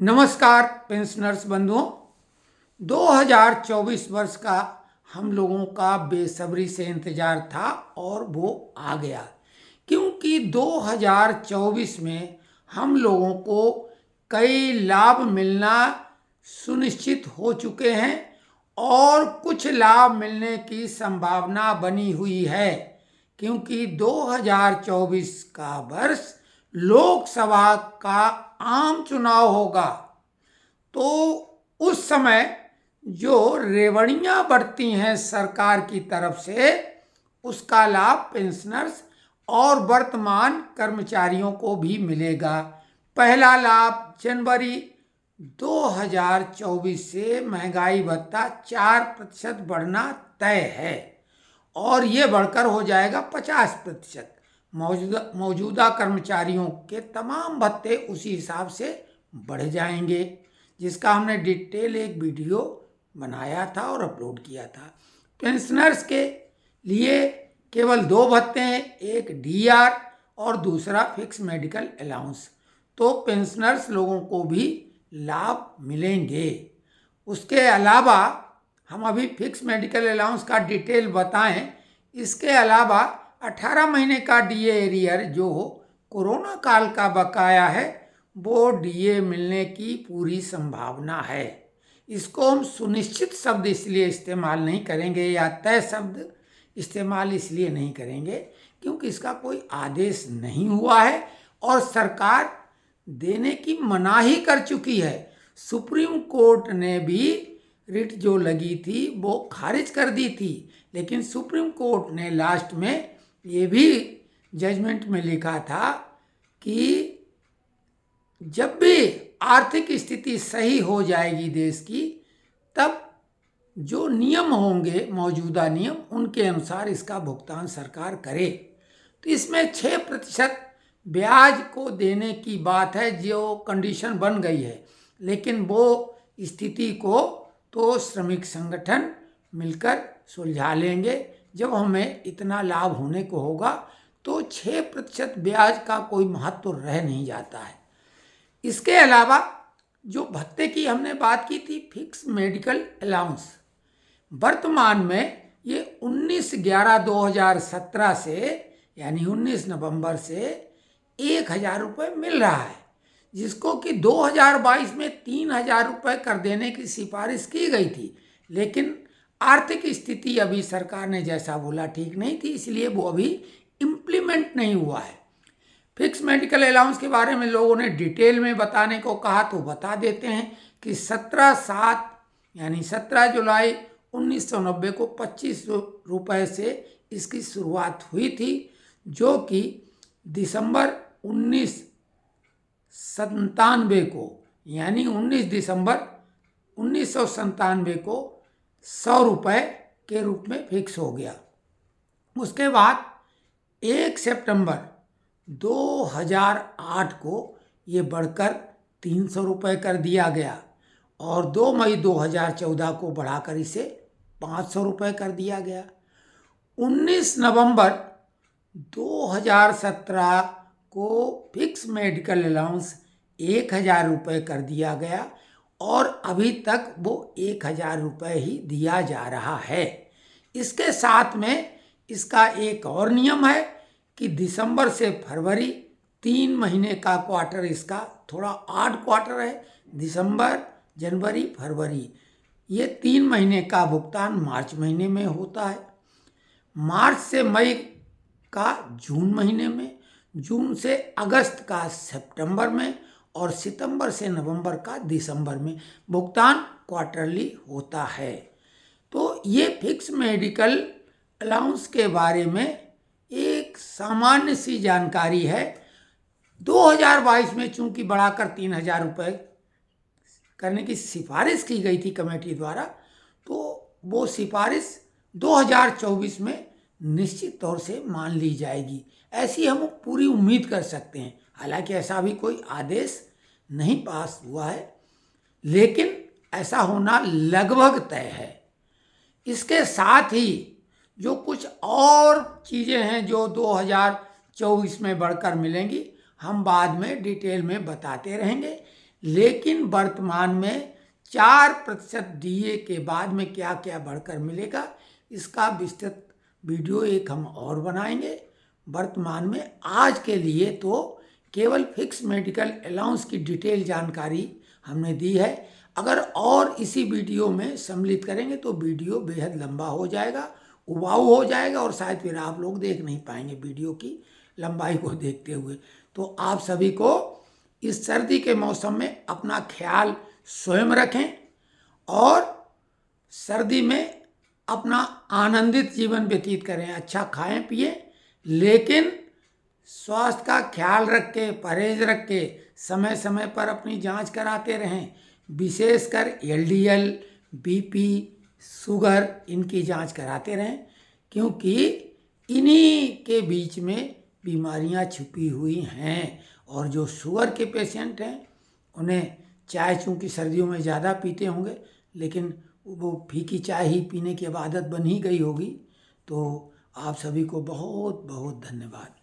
नमस्कार पेंशनर्स बंधुओं। 2024 वर्ष का हम लोगों का बेसब्री से इंतजार था और वो आ गया, क्योंकि 2024 में हम लोगों को कई लाभ मिलना सुनिश्चित हो चुके हैं और कुछ लाभ मिलने की संभावना बनी हुई है, क्योंकि 2024 का वर्ष लोकसभा का आम चुनाव होगा। तो उस समय जो रेवड़ियां बढ़ती हैं सरकार की तरफ से, उसका लाभ पेंशनर्स और वर्तमान कर्मचारियों को भी मिलेगा। पहला लाभ जनवरी 2024 से महंगाई भत्ता 4% बढ़ना तय है और ये बढ़कर हो जाएगा 50%। मौजूदा कर्मचारियों के तमाम भत्ते उसी हिसाब से बढ़ जाएंगे, जिसका हमने डिटेल एक वीडियो बनाया था और अपलोड किया था। पेंशनर्स के लिए केवल 2 भत्ते हैं, एक डीआर और दूसरा फिक्स मेडिकल अलाउंस। तो पेंशनर्स लोगों को भी लाभ मिलेंगे। उसके अलावा हम अभी फिक्स मेडिकल अलाउंस का डिटेल बताएं। इसके अलावा 18 महीने का डीए एरियर जो कोरोना काल का बकाया है, वो डीए मिलने की पूरी संभावना है। इसको हम सुनिश्चित शब्द इसलिए इस्तेमाल नहीं करेंगे या तय शब्द इस्तेमाल इसलिए नहीं करेंगे क्योंकि इसका कोई आदेश नहीं हुआ है और सरकार देने की मनाही कर चुकी है। सुप्रीम कोर्ट ने भी रिट जो लगी थी वो खारिज कर दी थी, लेकिन सुप्रीम कोर्ट ने लास्ट में ये भी जजमेंट में लिखा था कि जब भी आर्थिक स्थिति सही हो जाएगी देश की, तब जो नियम होंगे, मौजूदा नियम, उनके अनुसार इसका भुगतान सरकार करे। तो इसमें 6% ब्याज को देने की बात है, जो कंडीशन बन गई है, लेकिन वो स्थिति को तो श्रमिक संगठन मिलकर सुलझा लेंगे। जब हमें इतना लाभ होने को होगा तो 6% ब्याज का कोई महत्व तो रह नहीं जाता है। इसके अलावा जो भत्ते की हमने बात की थी, फिक्स मेडिकल अलाउंस, वर्तमान में ये 19/11/2017 से यानी 19 नवंबर से 1,000 रुपये मिल रहा है, जिसको कि 2022 में 3,000 रुपये कर देने की सिफारिश की गई थी, लेकिन आर्थिक स्थिति अभी सरकार ने जैसा बोला ठीक नहीं थी, इसलिए वो अभी इम्प्लीमेंट नहीं हुआ है। फिक्स मेडिकल अलाउंस के बारे में लोगों ने डिटेल में बताने को कहा, तो बता देते हैं कि 17/7 यानी 17 जुलाई 1990 को 25 रुपये से इसकी शुरुआत हुई थी, जो कि दिसंबर 1997 को यानी 19 दिसंबर 1997 को 100 रुपये के रूप में फिक्स हो गया। उसके बाद 1 सितंबर 2008 को ये बढ़कर 300 रुपये कर दिया गया और 2 मई 2014 को बढ़ाकर इसे 500 रुपये कर दिया गया। 19 नवंबर 2017 को फिक्स मेडिकल अलाउंस 1,000 रुपये कर दिया गया और अभी तक वो 1,000 रुपये ही दिया जा रहा है। इसके साथ में इसका एक और नियम है कि दिसंबर से फरवरी 3 महीने का क्वार्टर, इसका थोड़ा ऑड क्वार्टर है, दिसंबर, जनवरी, फरवरी, ये 3 महीने का भुगतान मार्च महीने में होता है, मार्च से मई का जून महीने में, जून से अगस्त का सितंबर में और सितंबर से नवंबर का दिसंबर में भुगतान क्वार्टरली होता है। तो ये फिक्स मेडिकल अलाउंस के बारे में एक सामान्य सी जानकारी है। 2022 में चूंकि बढ़ाकर 3,000 रुपये करने की सिफारिश की गई थी कमेटी द्वारा, तो वो सिफारिश 2024 में निश्चित तौर से मान ली जाएगी, ऐसी हम पूरी उम्मीद कर सकते हैं। हालांकि ऐसा भी कोई आदेश नहीं पास हुआ है, लेकिन ऐसा होना लगभग तय है। इसके साथ ही जो कुछ और चीज़ें हैं जो 2024 में बढ़कर मिलेंगी, हम बाद में डिटेल में बताते रहेंगे, लेकिन वर्तमान में 4% डीए के बाद में क्या क्या बढ़कर मिलेगा, इसका विस्तृत वीडियो एक हम और बनाएंगे। वर्तमान में आज के लिए तो केवल फिक्स मेडिकल अलाउंस की डिटेल जानकारी हमने दी है। अगर और इसी वीडियो में सम्मिलित करेंगे तो वीडियो बेहद लंबा हो जाएगा, उबाऊ हो जाएगा और शायद फिर आप लोग देख नहीं पाएंगे वीडियो की लंबाई को देखते हुए। तो आप सभी को इस सर्दी के मौसम में अपना ख्याल स्वयं रखें और सर्दी में अपना आनंदित जीवन व्यतीत करें। अच्छा खाएं पिएं, लेकिन स्वास्थ्य का ख्याल रख के, परहेज रख के समय समय पर अपनी जांच कराते रहें। विशेषकर एलडीएल, बीपी, शुगर, इनकी जांच कराते रहें, क्योंकि इन्हीं के बीच में बीमारियां छुपी हुई हैं। और जो शुगर के पेशेंट हैं उन्हें चाय चूँकि सर्दियों में ज़्यादा पीते होंगे, लेकिन वो फीकी चाय ही पीने की अब आदत बन ही गई होगी। तो आप सभी को बहुत बहुत धन्यवाद।